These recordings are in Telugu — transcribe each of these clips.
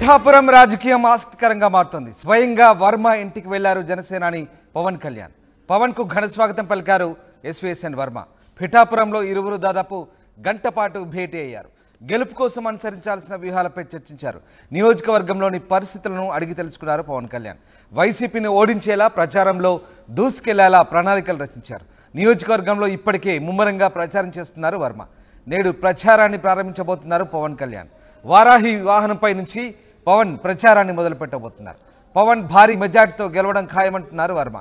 పిఠాపురం రాజకీయం ఆసక్తికరంగా మారుతోంది. స్వయంగా వర్మ ఇంటికి వెళ్లారు జనసేనాని పవన్ కళ్యాణ్. పవన్ కు ఘన స్వాగతం పలికారు ఎస్వీఎస్ఎన్ వర్మ. పిఠాపురంలో ఇరువురు దాదాపు గంట పాటు భేటీ అయ్యారు. గెలుపు కోసం అనుసరించాల్సిన వ్యూహాలపై చర్చించారు. నియోజకవర్గంలోని పరిస్థితులను అడిగి తెలుసుకున్నారు పవన్ కళ్యాణ్. వైసీపీని ఓడించేలా ప్రచారంలో దూసుకెళ్లేలా ప్రణాళికలు రచించారు. నియోజకవర్గంలో ఇప్పటికే ముమ్మరంగా ప్రచారం చేస్తున్నారు వర్మ. నేడు ప్రచారాన్ని ప్రారంభించబోతున్నారు పవన్ కళ్యాణ్. వారాహి వాహనంపై నుంచి పవన్ ప్రచారాన్ని మొదలుపెట్టబోతున్నారు. పవన్ భారీ మెజార్టీతో గెలవడం ఖాయమంటున్నారు వర్మ.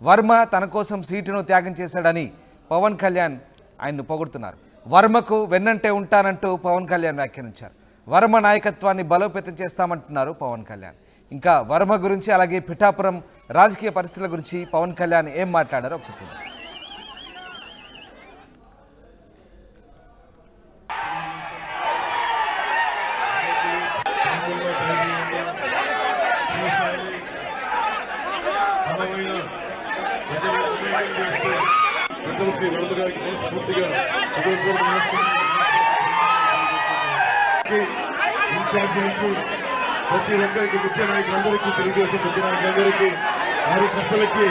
వర్మ తన కోసం సీటును త్యాగం చేశాడని పవన్ కళ్యాణ్ ఆయన్ను పొగుడుతున్నారు. వర్మకు వెన్నంటే ఉంటానంటూ పవన్ కళ్యాణ్ వ్యాఖ్యానించారు. వర్మ నాయకత్వాన్ని బలోపేతం చేస్తామంటున్నారు పవన్ కళ్యాణ్. ఇంకా వర్మ గురించి అలాగే పిఠాపురం రాజకీయ పరిస్థితుల గురించి పవన్ కళ్యాణ్ ఏం మాట్లాడారో ఒకసారి. ప్రతి ఒక్కరికి ముఖ్య నాయకులందరికీ తెలుగుదేశం ముఖ్య నాయకులందరికీ కార్యకర్తలకి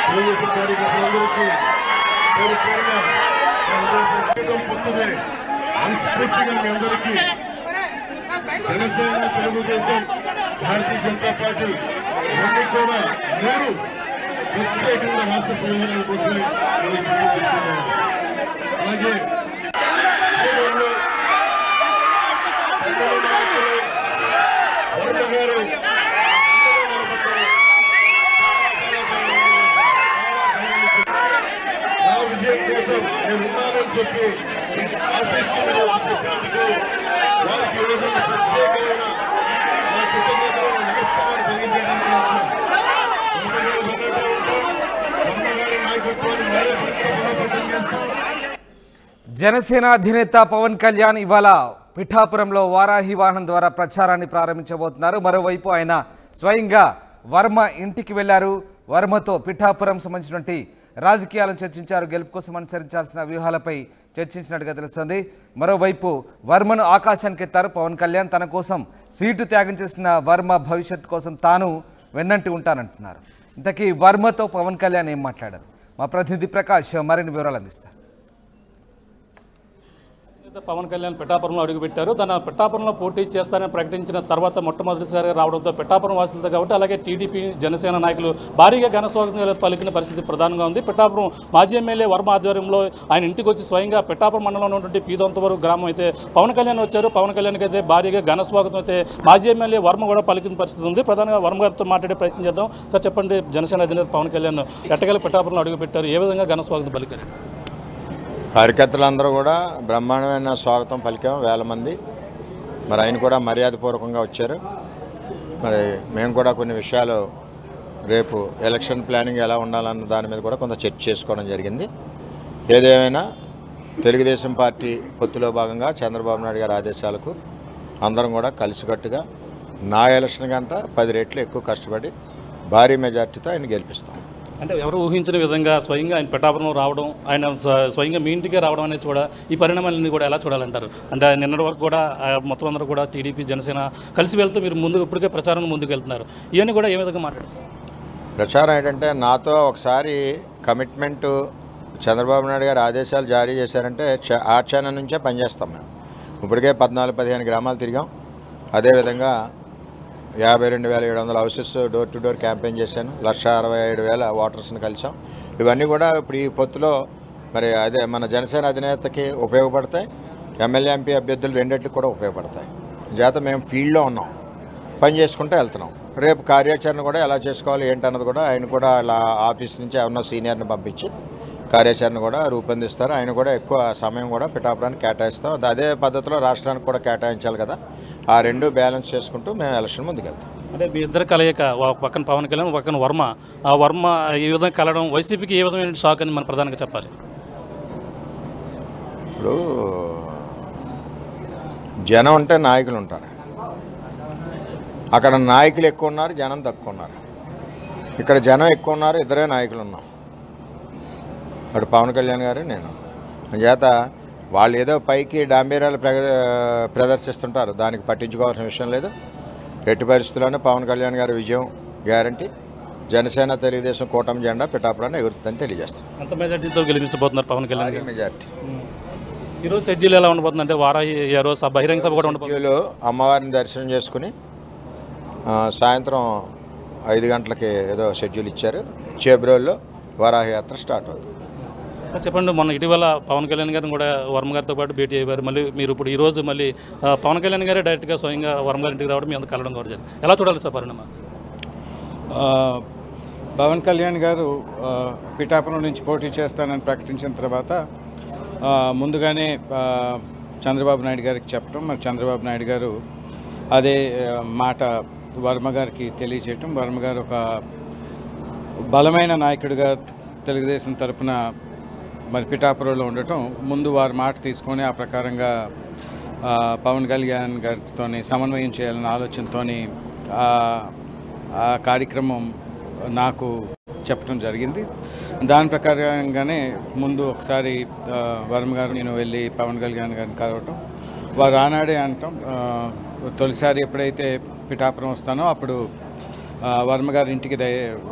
తెలుగుదేశం కార్యకర్తలందరికీ పేరు పేరున పొందుదే మనస్ఫూర్తిగా మీ అందరికీ జనసేన తెలుగుదేశం భారతీయ జనతా పార్టీ అన్ని కూడా మూడు ప్రత్యేకంగా రాష్ట్ర ప్రయోజనాల కోసమే అలాగే వర్మ గారు నా విజయం కోసం నేను ఉన్నానని చెప్పి ఆఫీస్కి చెప్పినందుకు వారికి ఈరోజు ప్రత్యేకమైన నా కృతజ్ఞతలు నమస్కారాలు తెలియజేయడానికి వర్మ గారి నాయకత్వాన్ని బలోపేతం చేస్తాం. జనసేన అధినేత పవన్ కళ్యాణ్ ఇవాళ పిఠాపురంలో వారాహి వాహనం ద్వారా ప్రచారాన్ని ప్రారంభించబోతున్నారు. మరోవైపు ఆయన స్వయంగా వర్మ ఇంటికి వెళ్లారు. వర్మతో పిఠాపురం సంబంధించినటువంటి రాజకీయాలను చర్చించారు. గెలుపు కోసం అనుసరించాల్సిన వ్యూహాలపై చర్చించినట్టుగా తెలుస్తోంది. మరోవైపు వర్మను ఆకాశానికి ఎత్తారు పవన్ కళ్యాణ్. తన కోసం సీటు త్యాగం చేసిన వర్మ భవిష్యత్తు కోసం తాను వెన్నంటి ఉంటానంటున్నారు. ఇంతకీ వర్మతో పవన్ కళ్యాణ్ ఏం మాట్లాడారు? మా ప్రతినిధి ప్రకాష్ మరిన్ని వివరాలు అందిస్తారు. పవన్ కళ్యాణ్ పిఠాపురంలో అడుగుపెట్టారు. తన పిఠాపురంలో పోటీ చేస్తానని ప్రకటించిన తర్వాత మొట్టమొదటిసారిగా రావడంతో పిఠాపురం వాసులతో కాబట్టి అలాగే టీడీపీ జనసేన నాయకులు భారీగా ఘన స్వాగతం పలికిన పరిస్థితి ప్రధానంగా ఉంది. పిఠాపురం మాజీ ఎమ్మెల్యే వర్మ ఆధ్వర్యంలో ఆయన ఇంటికి వచ్చి స్వయంగా పిఠాపురం మండలంలో ఉన్నటువంటి పీదొంతవరం గ్రామం అయితే పవన్ కళ్యాణ్ వచ్చారు. పవన్ కళ్యాణ్కి అయితే భారీగా ఘన స్వాగతం అయితే మాజీ ఎమ్మెల్యే వర్మ కూడా పలికిన పరిస్థితి ఉంది. ప్రధానంగా వర్మ గారితో మాట్లాడే ప్రయత్నం చేద్దాం. సార్ చెప్పండి, జనసేన అధినేత పవన్ కళ్యాణ్ ఎట్టగల పిఠాపురంలో అడుగుపెట్టారు, ఏ విధంగా ఘన స్వాగతం పలికారు? కార్యకర్తలందరూ కూడా బ్రహ్మాండమైన స్వాగతం పలికాం, వేల మంది. మరి ఆయన కూడా మర్యాదపూర్వకంగా వచ్చారు. మరి మేము కూడా కొన్ని విషయాలు రేపు ఎలక్షన్ ప్లానింగ్ ఎలా ఉండాలన్న దాని మీద కూడా కొంత చర్చ చేసుకోవడం జరిగింది. ఏదేమైనా తెలుగుదేశం పార్టీ పొత్తులో భాగంగా చంద్రబాబు నాయుడు గారి ఆదేశాలకు అందరం కూడా కలిసికట్టుగా నా ఎలక్షన్ గంట 10 రెట్లు ఎక్కువ కష్టపడి భారీ మెజార్టీతో ఆయన గెలిపిస్తాం. అంటే ఎవరు ఊహించిన విధంగా స్వయంగా ఆయన పిఠాపురం రావడం, ఆయన స్వయంగా మీ ఇంటికే రావడం అనేది కూడా ఈ పరిణామాలన్నీ కూడా ఎలా చూడాలంటారు? అంటే నిన్నటి వరకు కూడా మొత్తం అందరూ కూడా టీడీపీ జనసేన కలిసి వెళ్తూ మీరు ముందుకు ఇప్పటికే ప్రచారం ముందుకు వెళ్తున్నారు. ఇవన్నీ కూడా ఏ విధంగా మాట్లాడారు? ప్రచారం ఏంటంటే నాతో ఒకసారి కమిట్మెంటు చంద్రబాబు నాయుడు గారు ఆదేశాలు జారీ చేశారంటే ఆ క్షణం నుంచే పనిచేస్తాం. మేము ఇప్పటికే 14-15 గ్రామాలు తిరిగాం. అదేవిధంగా 52,700 houses door to door campaign చేశాను. 1,67,000 ఓటర్స్ని కలిసాం. ఇవన్నీ కూడా ఇప్పుడు ఈ పొత్తులో మరి అదే మన జనసేన అధినేతకి ఉపయోగపడతాయి. ఎమ్మెల్యే ఎంపీ అభ్యర్థులు రెండిట్లకి కూడా ఉపయోగపడతాయి. చేత మేము ఫీల్డ్లో ఉన్నాం, పని చేసుకుంటూ వెళ్తున్నాం. రేపు కార్యాచరణ కూడా ఎలా చేసుకోవాలి ఏంటన్నది కూడా ఆయన కూడా అలా ఆఫీస్ నుంచి ఉన్న సీనియర్ని పంపించి కార్యాచరణ కూడా రూపొందిస్తారు. ఆయన కూడా ఎక్కువ సమయం కూడా పిఠాపురానికి కేటాయిస్తాం. అదే పద్ధతిలో రాష్ట్రానికి కూడా కేటాయించాలి కదా. ఆ రెండు బ్యాలెన్స్ చేసుకుంటూ మేము ఎలక్షన్ ముందుకెళ్తాం. అంటే మీ ఇద్దరు కలయిక, ఒక పక్కన పవన్ కళ్యాణ్, ఒక పక్కన వర్మ. ఆ వర్మ ఈ విధంగా కలవడం వైసీపీకి ఏ విధమైన షాక్ అని మనం ప్రధానంగా చెప్పాలి? ఇప్పుడు జనం ఉంటే నాయకులు ఉంటారు. అక్కడ నాయకులు ఎక్కువ ఉన్నారు, జనం తక్కువ ఉన్నారు. ఇక్కడ జనం ఎక్కువ ఉన్నారు, ఇద్దరే నాయకులు ఉన్నాం. అటు పవన్ కళ్యాణ్ గారు, నేను. చేత వాళ్ళు ఏదో పైకి డాంబీరాలు ప్రదర్శిస్తుంటారు, దానికి పట్టించుకోవాల్సిన విషయం లేదు. ఎట్టి పరిస్థితుల్లోనే పవన్ కళ్యాణ్ గారి విజయం గ్యారంటీ. జనసేన తెలుగుదేశం కూటమి జెండా పిఠాపురాన్ని ఎగురుతుందని తెలియజేస్తాం. అంత మెజార్టీతో గెలిపించబోతున్నారు పవన్ కళ్యాణ్ గారు. మెజార్టీ. ఈరోజు షెడ్యూల్ ఎలా ఉండబోతుంది అంటే వారాహి రోజు బహిరంగ సభ కూడా ఉండబోతుంది. అమ్మవారిని దర్శనం చేసుకుని సాయంత్రం 5 గంటలకి ఏదో షెడ్యూల్ ఇచ్చారు. చేబ్రోల్లో వారాహి యాత్ర స్టార్ట్ అవుతుంది. చెప్పండి, మొన్న ఇటీవల పవన్ కళ్యాణ్ గారిని కూడా వర్మ గారితో పాటు భేటీ అయ్యారు. మళ్ళీ మీరు ఇప్పుడు ఈరోజు మళ్ళీ పవన్ కళ్యాణ్ గారే డైరెక్ట్గా స్వయంగా వర్మ గారి ఇంటికి రావడం మీ అంత కలవడం కూడా జరిగింది. ఎలా చూడాలి సార్ పరిణామం? పవన్ కళ్యాణ్ గారు పిఠాపురం నుంచి పోటీ చేస్తానని ప్రకటించిన తర్వాత ముందుగానే చంద్రబాబు నాయుడు గారికి చెప్పడం, మరి చంద్రబాబు నాయుడు గారు అదే మాట వర్మ గారికి తెలియచేయటం, వర్మ గారు ఒక బలమైన నాయకుడిగా తెలుగుదేశం తరపున మరి పిఠాపురంలో ఉండటం, ముందు వారి మాట తీసుకొని ఆ ప్రకారంగా పవన్ కళ్యాణ్ గారితో సమన్వయం చేయాలన్న ఆలోచనతో ఆ కార్యక్రమం నాకు చెప్పడం జరిగింది. దాని ప్రకారంగానే ముందు ఒకసారి వర్మ గారు నేను వెళ్ళి పవన్ కళ్యాణ్ గారిని కలవటం, వారు ఆనాడే అనటం, తొలిసారి ఎప్పుడైతే పిఠాపురం వస్తానో అప్పుడు వర్మ గారి ఇంటికి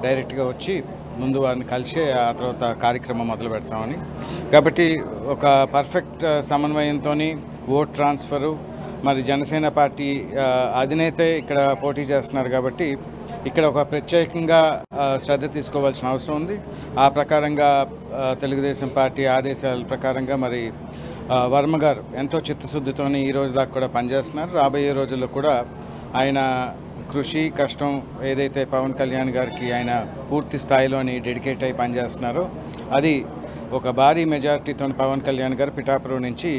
డైరెక్ట్గా వచ్చి ముందు వారిని కలిసి ఆ తర్వాత కార్యక్రమం మొదలు పెడతామని. కాబట్టి ఒక పర్ఫెక్ట్ సమన్వయంతో ఓట్ ట్రాన్స్ఫరు, మరి జనసేన పార్టీ అధినేత ఇక్కడ పోటీ చేస్తున్నారు కాబట్టి ఇక్కడ ఒక ప్రత్యేకంగా శ్రద్ధ తీసుకోవాల్సిన అవసరం ఉంది. ఆ ప్రకారంగా తెలుగుదేశం పార్టీ ఆదేశాల ప్రకారంగా మరి వర్మ గారు ఎంతో చిత్తశుద్ధితో ఈ రోజు దాకా కూడా పనిచేస్తున్నారు. రాబోయే రోజుల్లో కూడా ఆయన కృషి కష్టం ఏదైతే పవన్ కళ్యాణ్ గారికి ఆయన పూర్తి స్థాయిలోని డెడికేట్ అయి పనిచేస్తున్నారో అది ఒక భారీ మెజారిటీతో పవన్ కళ్యాణ్ గారు పిఠాపురం నుంచి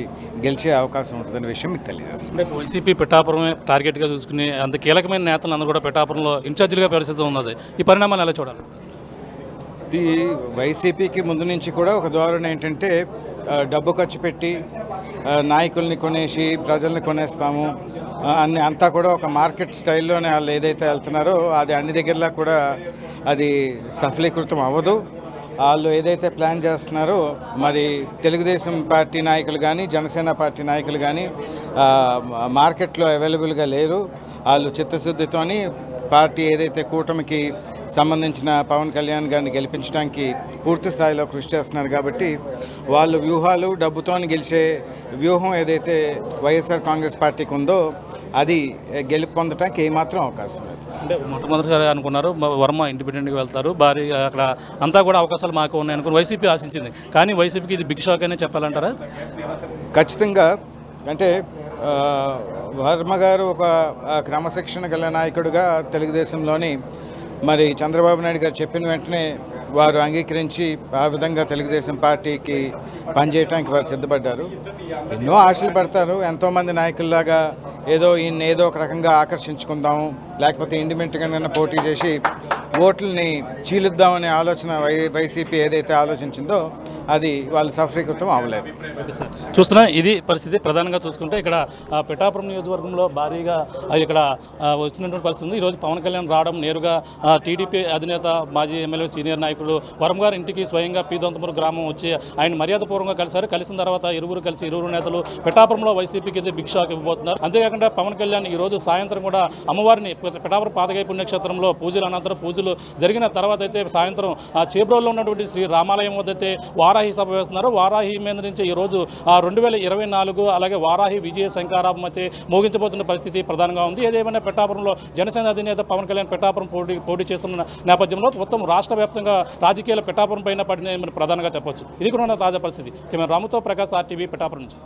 గెలిచే అవకాశం ఉంటుందనే విషయం మీకు తెలియజేస్తుంది. వైసీపీ పిఠాపురమే టార్గెట్గా చూసుకుని అంత కీలకమైన నేతలు అందరూ కూడా పిఠాపురంలో ఇన్ఛార్జీలుగా పరిస్థితి ఉన్నది. ఈ పరిణామాలు ఎలా చూడాలి? ఇది వైసీపీకి ముందు నుంచి కూడా ఒక ధోరణి ఏంటంటే డబ్బు ఖర్చు పెట్టి నాయకుల్ని కొనేసి ప్రజల్ని కొనేస్తాము అంతా కూడా ఒక మార్కెట్ స్టైల్లోనే వాళ్ళు ఏదైతే వెళ్తున్నారో అది అన్ని దగ్గరలా కూడా అది సఫలీకృతం అవ్వదు. వాళ్ళు ఏదైతే ప్లాన్ చేస్తున్నారో మరి తెలుగుదేశం పార్టీ నాయకులు కానీ జనసేన పార్టీ నాయకులు కానీ మార్కెట్లో అవైలబుల్గా లేరు. వాళ్ళు చిత్తశుద్ధితోని పార్టీ ఏదైతే కూటమికి సంబంధించిన పవన్ కళ్యాణ్ గారిని గెలిపించడానికి పూర్తి స్థాయిలో కృషి చేస్తున్నారు. కాబట్టి వాళ్ళు వ్యూహాలు డబ్బుతో గెలిచే వ్యూహం ఏదైతే వైఎస్ఆర్ కాంగ్రెస్ పార్టీకి ఉందో అది గెలుపు పొందడానికి ఏమాత్రం అవకాశం లేదు. అంటే మొట్టమొదటిసారి అనుకున్నారు వర్మ ఇండిపెండెంట్గా వెళ్తారు, భారీ అక్కడ అంతా కూడా అవకాశాలు మాకు ఉన్నాయి అనుకుని వైసీపీ ఆశించింది. కానీ వైసీపీకి ఇది బిగ్ షాక్ అనే చెప్పాలంటారా? ఖచ్చితంగా. అంటే వర్మ గారు ఒక క్రమశిక్షణ గల నాయకుడిగా తెలుగుదేశంలోని మరి చంద్రబాబు నాయుడు గారు చెప్పిన వెంటనే వారు అంగీకరించి ఆ విధంగా తెలుగుదేశం పార్టీకి పనిచేయడానికి వారు సిద్ధపడ్డారు. ఎన్నో ఆశలు పడతారు. ఎంతోమంది నాయకుల్లాగా ఏదో ఒక రకంగా ఆకర్షించుకుందాము, లేకపోతే ఇండిపెండెంట్గా పోటీ చేసి ఓట్లని చీలుద్దామనే ఆలోచన వైసీపీ ఏదైతే ఆలోచించిందో అది వాళ్ళు సఫలీకృతం అవ్వలేదు. చూస్తున్నా ఇది పరిస్థితి. ప్రధానంగా చూసుకుంటే ఇక్కడ పిఠాపురం నియోజకవర్గంలో భారీగా ఇక్కడ వచ్చినటువంటి పరిస్థితి ఉంది. ఈరోజు పవన్ కళ్యాణ్ రావడం, నేరుగా టీడీపీ అధినేత మాజీ ఎమ్మెల్యే సీనియర్ నాయకులు వర్మ గారి ఇంటికి స్వయంగా పీదొంతమూరు గ్రామం వచ్చి ఆయన మర్యాదపూర్వకంగా కలిశారు. కలిసిన తర్వాత ఇరువురు నేతలు పిఠాపురంలో వైసీపీకి అయితే బిగ్ షాక్ ఇవ్వబోతున్నారు. అంతేకాకుండా పవన్ కళ్యాణ్ ఈరోజు సాయంత్రం కూడా అమ్మవారిని పిఠాపురం పాతగాయి పుణ్యక్షేత్రంలో పూజల అనంతరం పూజలు జరిగిన తర్వాత అయితే సాయంత్రం చేబ్రోల్లో ఉన్నటువంటి శ్రీ రామాలయం వద్ద అయితే వారాహి సభ వేస్తున్నారు. వారాహి మీద నుంచి ఈరోజు 2024 అలాగే వారాహి విజయ శంకారాభం అయితే మోగించబోతున్న పరిస్థితి ప్రధానంగా ఉంది. ఏదేమైనా పిఠాపురంలో జనసేన అధినేత పవన్ కళ్యాణ్ పిఠాపురం పోటీ చేస్తున్న నేపథ్యంలో మొత్తం రాష్ట్ర వ్యాప్తంగా రాజకీయాల పిఠాపురం పైన పడిన ప్రధానంగా చెప్పొచ్చు. ఇది కూడా తాజా పరిస్థితి. కెమెరా రాముతో ప్రకాష్ RTV పిఠాపురం నుంచి.